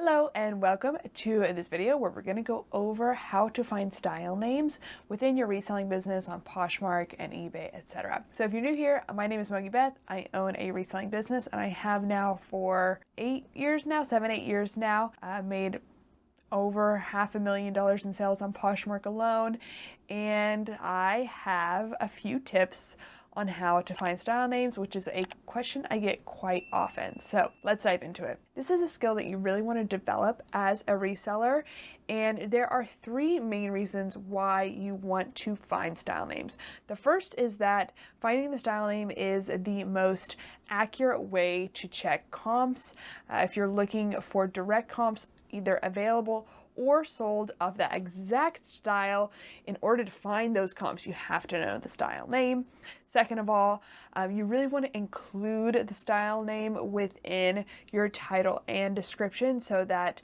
Hello and welcome to this video where we're going to go over how to find style names within your reselling business on Poshmark and eBay, etc. So if you're new here, my name is MOGIBETH. I own a reselling business and I have now for 8 years now, 7-8 years now, made over $500,000 in sales on Poshmark alone, and I have a few tips on how to find style names, which is a question I get quite often. So let's dive into it. This is a skill that you really want to develop as a reseller, and there are 3 main reasons why you want to find style names. The first is that finding the style name is the most accurate way to check comps. If you're looking for direct comps, either available or sold of the exact style, in order to find those comps, you have to know the style name. Second of all, you really want to include the style name within your title and description so that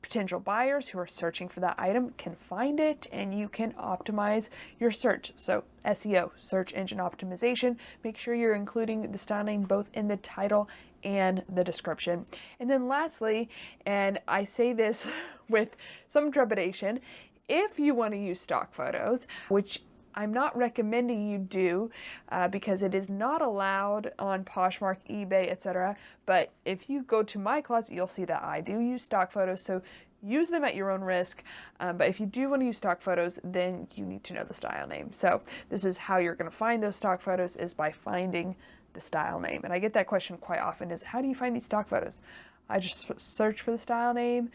potential buyers who are searching for that item can find it and you can optimize your search. So SEO, search engine optimization, make sure you're including the style name both in the title and the description. And then lastly, and I say this with some trepidation, if you want to use stock photos, which I'm not recommending you do because it is not allowed on Poshmark, eBay, etc. But if you go to my closet, you'll see that I do use stock photos. So use them at your own risk. But if you do want to use stock photos, then you need to know the style name. So this is how you're going to find those stock photos, is by finding the style name. And I get that question quite often, is how do you find these stock photos? I just search for the style name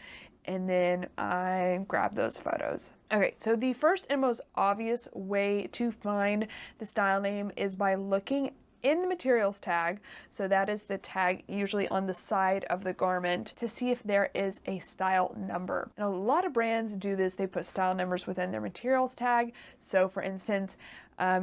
and then I grab those photos. Okay, so the first and most obvious way to find the style name is by looking in the materials tag. So that is the tag usually on the side of the garment, to see if there is a style number. And a lot of brands do this. They put style numbers within their materials tag. So for instance,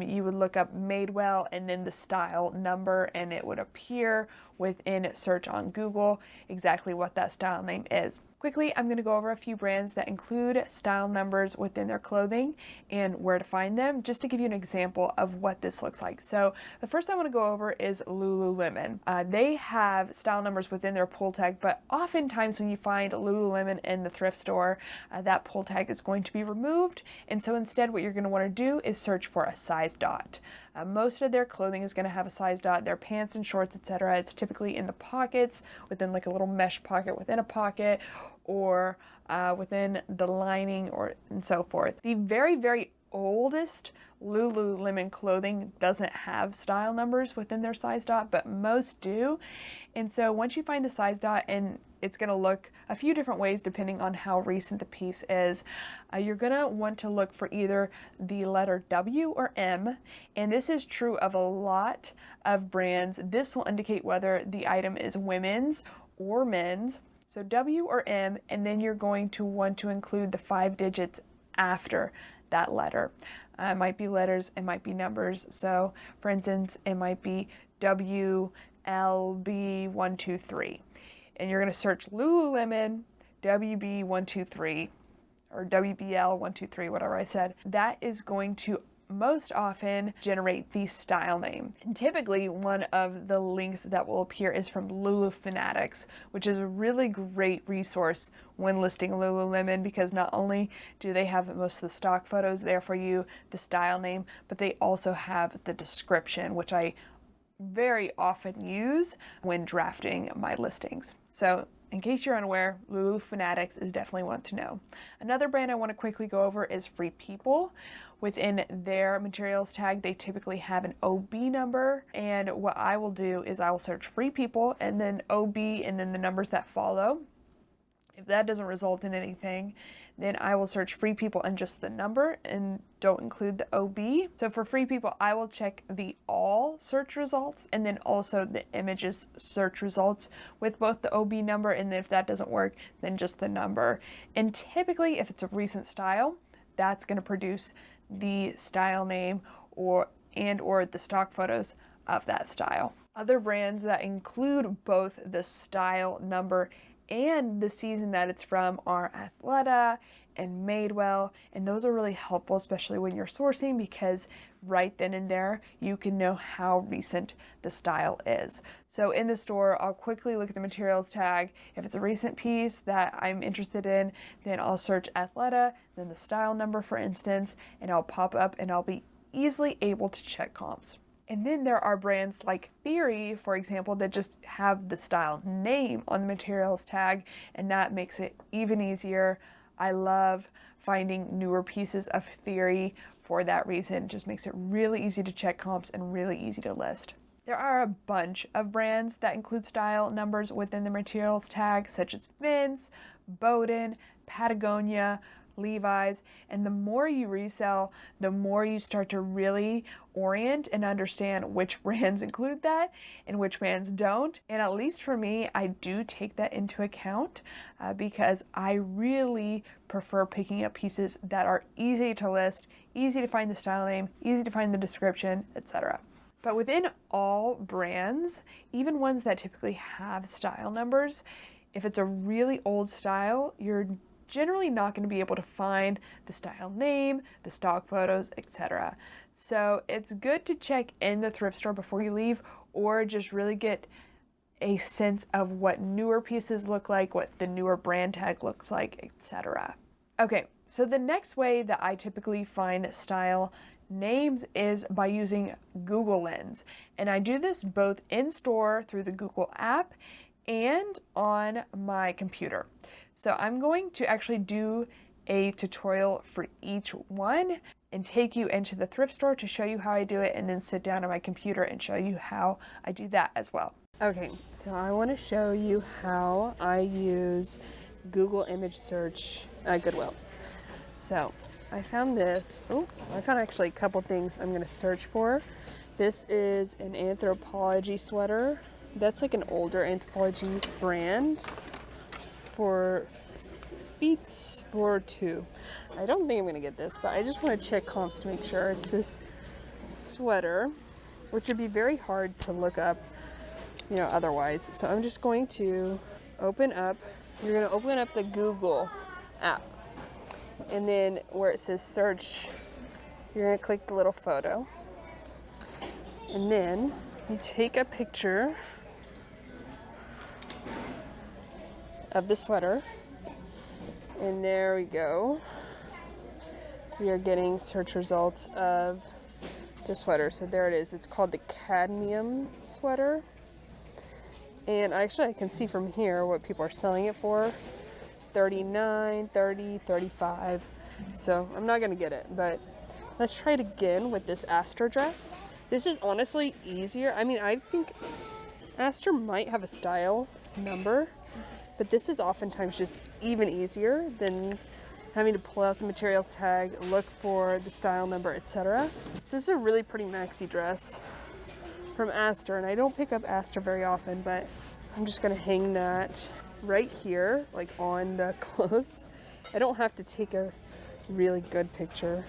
you would look up Madewell and then the style number, and it would appear within search on Google exactly what that style name is. Quickly, I'm going to go over a few brands that include style numbers within their clothing and where to find them, just to give you an example of what this looks like. So the first I want to go over is Lululemon. They have style numbers within their pull tag, but oftentimes when you find Lululemon in the thrift store, that pull tag is going to be removed. And so instead what you're going to want to do is search for a size dot. Most of their clothing is going to have a size dot. Their pants and shorts, etc. It's typically in the pockets, within like a little mesh pocket within a pocket, or within the lining, or and so forth. The very, very oldest Lululemon clothing doesn't have style numbers within their size dot, but most do. And so once you find the size dot, and it's going to look a few different ways depending on how recent the piece is, you're going to want to look for either the letter W or M, and this is true of a lot of brands. This will indicate whether the item is women's or men's. So W or M, and then you're going to want to include the 5 digits after that letter. It might be letters, it might be numbers. So for instance, it might be WLB123. And you're going to search Lululemon WB123 or WBL123, whatever I said. That is going to most often generate the style name. And typically one of the links that will appear is from Lulu Fanatics, which is a really great resource when listing Lululemon, because not only do they have most of the stock photos there for you, the style name, but they also have the description, which I very often use when drafting my listings. So in case you're unaware, Lulu Fanatics is definitely one to know. Another brand I want to quickly go over is Free People. Within their materials tag, they typically have an OB number, and what I will do is I will search Free People and then OB and then the numbers that follow. If that doesn't result in anything, then I will search Free People and just the number and don't include the OB. So for Free People, I will check the all search results and then also the images search results with both the OB number, and then if that doesn't work, then just the number. And typically, if it's a recent style, that's going to produce the style name or the stock photos of that style. Other brands that include both the style number and the season that it's from are Athleta and made well, and those are really helpful, especially when you're sourcing, because right then and there you can know how recent the style is. So in the store, I'll quickly look at the materials tag. If it's a recent piece that I'm interested in, then I'll search Athleta, then the style number, for instance, and I'll pop up and I'll be easily able to check comps. And then there are brands like Theory, for example, that just have the style name on the materials tag, and that makes it even easier. I love finding newer pieces of Theory for that reason. It just makes it really easy to check comps and really easy to list. There are a bunch of brands that include style numbers within the materials tag, such as Vince, Bowden, Patagonia, Levi's, and the more you resell, the more you start to really orient and understand which brands include that and which brands don't. And at least for me, I do take that into account because I really prefer picking up pieces that are easy to list, easy to find the style name, easy to find the description, etc. But within all brands, even ones that typically have style numbers, if it's a really old style, you're generally not going to be able to find the style name, the stock photos, etc. So it's good to check in the thrift store before you leave, or just really get a sense of what newer pieces look like, what the newer brand tag looks like, etc. Okay, so the next way that I typically find style names is by using Google Lens. And I do this both in store through the Google app and on my computer. So I'm going to actually do a tutorial for each one and take you into the thrift store to show you how I do it, and then sit down on my computer and show you how I do that as well. Okay, so I want to show you how I use Google image search at Goodwill. So I found this. I found actually a couple things I'm going to search for. This is an Anthropologie sweater. That's like an older Anthropologie brand for feet for 2. I don't think I'm going to get this, but I just want to check comps to make sure. It's this sweater, which would be very hard to look up, otherwise. So I'm just going to open up. You're going to open up the Google app. And then where it says search, you're going to click the little photo. And then you take a picture of the sweater. And there we go. We are getting search results of the sweater. So there it is. It's called the cadmium sweater. And actually I can see from here what people are selling it for. $39, $30, $35. So I'm not gonna get it, but let's try it again with this Astor dress. This is honestly easier. I mean, I think Astor might have a style number, but this is oftentimes just even easier than having to pull out the materials tag, look for the style number, etc. So this is a really pretty maxi dress from Astor, and I don't pick up Astor very often, but I'm just gonna hang that right here, like on the clothes. I don't have to take a really good picture.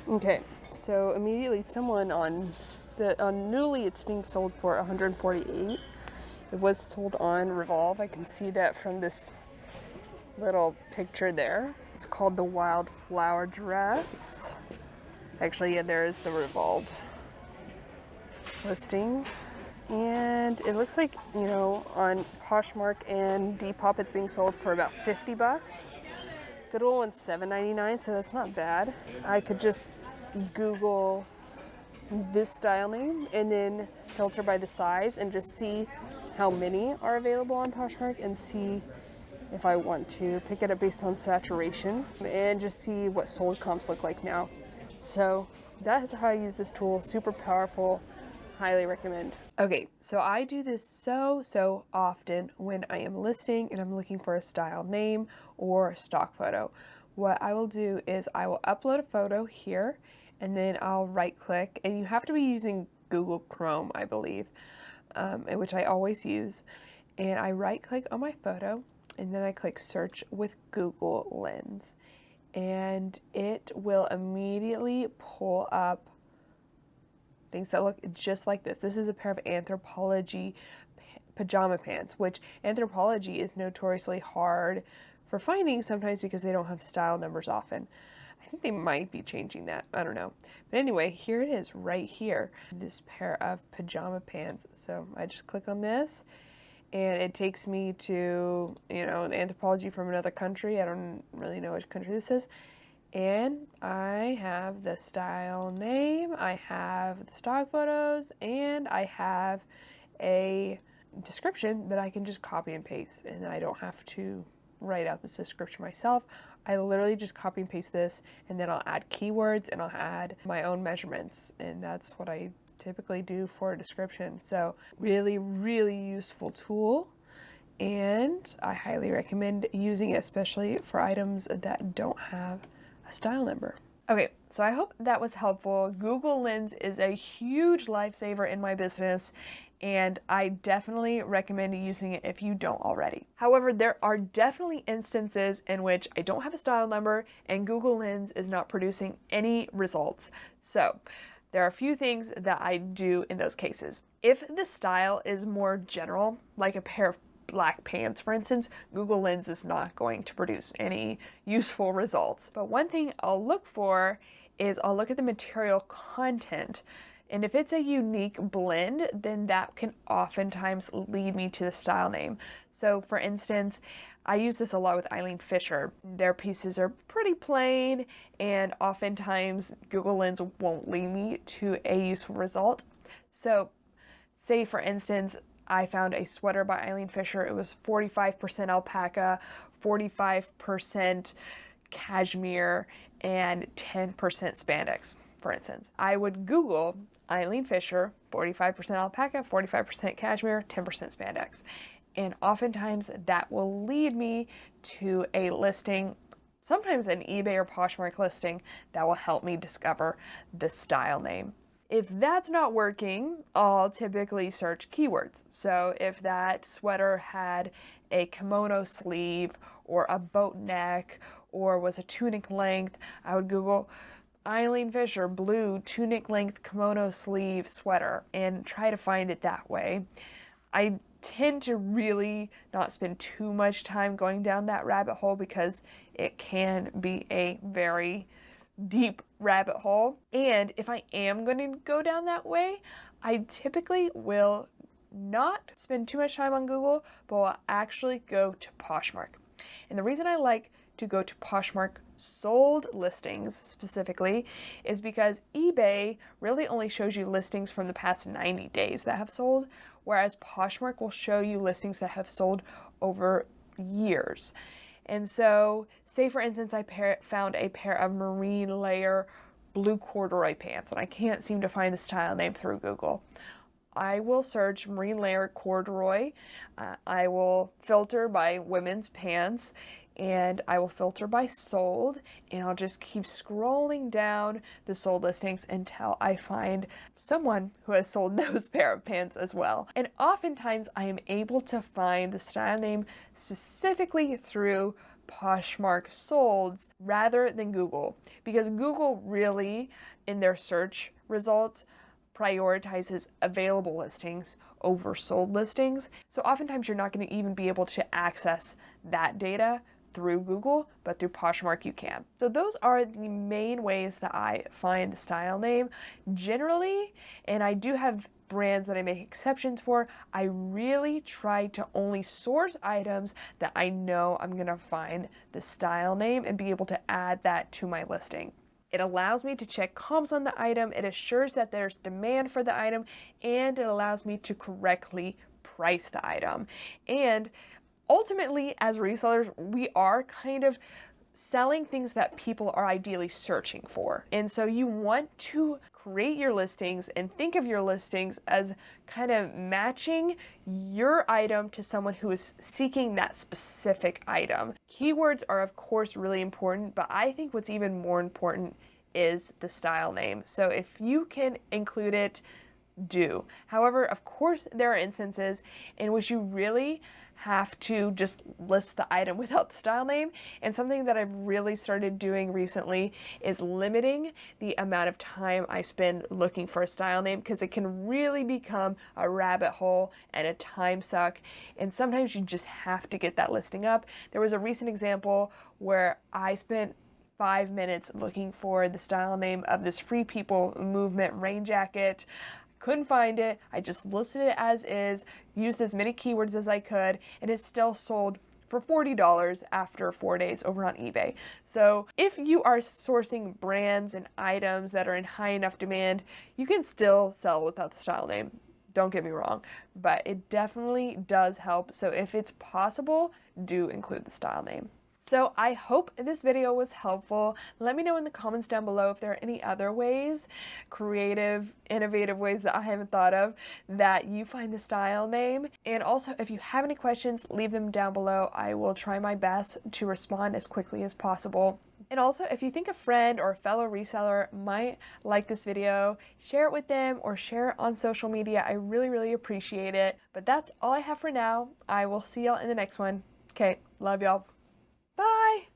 Okay, so immediately someone on Newly, it's being sold for $148. It was sold on Revolve. I can see that from this little picture there. It's called the Wildflower Dress. Actually, yeah, there is the Revolve listing. And it looks like, on Poshmark and Depop, it's being sold for about $50. Goodwill one's $7.99, so that's not bad. I could just Google this style name and then filter by the size and just see how many are available on Poshmark and see if I want to pick it up based on saturation and just see what sold comps look like now. So that is how I use this tool. Super powerful. Highly recommend. Okay, so I do this so often when I am listing and I'm looking for a style name or a stock photo. What I will do is I will upload a photo here, and then I'll right click, and you have to be using Google Chrome, I believe, which I always use. And I right click on my photo, and then I click search with Google Lens, and it will immediately pull up things that look just like this. This is a pair of Anthropologie pajama pants, which Anthropologie is notoriously hard for finding sometimes because they don't have style numbers often. I think they might be changing that. I don't know. But anyway, here it is right here. This pair of pajama pants. So I just click on this and it takes me to, you know, an Anthropologie from another country. I don't really know which country this is. And I have the style name, I have the stock photos, and I have a description that I can just copy and paste, and I don't have to write out this description myself. I literally just copy and paste this, and then I'll add keywords and I'll add my own measurements, and that's what I typically do for a description. So really, really useful tool, and I highly recommend using it, especially for items that don't have a style number. Okay, so I hope that was helpful. Google Lens is a huge lifesaver in my business, and I definitely recommend using it if you don't already. However, there are definitely instances in which I don't have a style number and Google Lens is not producing any results. So there are a few things that I do in those cases. If the style is more general, like a pair of black pants, for instance, Google Lens is not going to produce any useful results. But one thing I'll look for is I'll look at the material content. And if it's a unique blend, then that can oftentimes lead me to the style name. So for instance, I use this a lot with Eileen Fisher. Their pieces are pretty plain, and oftentimes Google Lens won't lead me to a useful result. So say for instance, I found a sweater by Eileen Fisher. It was 45% alpaca, 45% cashmere, and 10% spandex, for instance. I would Google Eileen Fisher, 45% alpaca, 45% cashmere, 10% spandex. And oftentimes that will lead me to a listing, sometimes an eBay or Poshmark listing, that will help me discover the style name. If that's not working, I'll typically search keywords. So if that sweater had a kimono sleeve or a boat neck or was a tunic length, I would Google Eileen Fisher blue tunic length kimono sleeve sweater and try to find it that way. I tend to really not spend too much time going down that rabbit hole because it can be a very deep rabbit hole. And if I am going to go down that way, I typically will not spend too much time on Google, but will actually go to Poshmark. And the reason I like to go to Poshmark sold listings specifically is because eBay really only shows you listings from the past 90 days that have sold, whereas Poshmark will show you listings that have sold over years. And so, say for instance, I found a pair of marine layer blue corduroy pants, and I can't seem to find the style name through Google. I will search marine layer corduroy. I will filter by women's pants, and I will filter by sold, and I'll just keep scrolling down the sold listings until I find someone who has sold those pair of pants as well. And oftentimes I am able to find the style name specifically through Poshmark solds rather than Google, because Google really, in their search results, prioritizes available listings over sold listings. So oftentimes you're not going to even be able to access that data through Google, but through Poshmark you can. So those are the main ways that I find the style name generally, and I do have brands that I make exceptions for. I really try to only source items that I know I'm gonna find the style name and be able to add that to my listing. It allows me to check comps on the item, it assures that there's demand for the item, and it allows me to correctly price the item. And ultimately, as resellers, we are kind of selling things that people are ideally searching for. And so you want to create your listings and think of your listings as kind of matching your item to someone who is seeking that specific item. Keywords are of course really important, but I think what's even more important is the style name. So if you can include it do. However, of course, there are instances in which you really have to just list the item without the style name. And something that I've really started doing recently is limiting the amount of time I spend looking for a style name, because it can really become a rabbit hole and a time suck. And sometimes you just have to get that listing up. There was a recent example where I spent 5 minutes looking for the style name of this Free People movement rain jacket. Couldn't find it. I just listed it as is, used as many keywords as I could, and it still sold for $40 after 4 days over on eBay. So if you are sourcing brands and items that are in high enough demand, you can still sell without the style name. Don't get me wrong, but it definitely does help. So if it's possible, do include the style name. So I hope this video was helpful. Let me know in the comments down below if there are any other ways, creative, innovative ways that I haven't thought of, that you find the style name. And also, if you have any questions, leave them down below. I will try my best to respond as quickly as possible. And also, if you think a friend or a fellow reseller might like this video, share it with them or share it on social media. I really, really appreciate it. But that's all I have for now. I will see y'all in the next one. Okay, love y'all. Bye!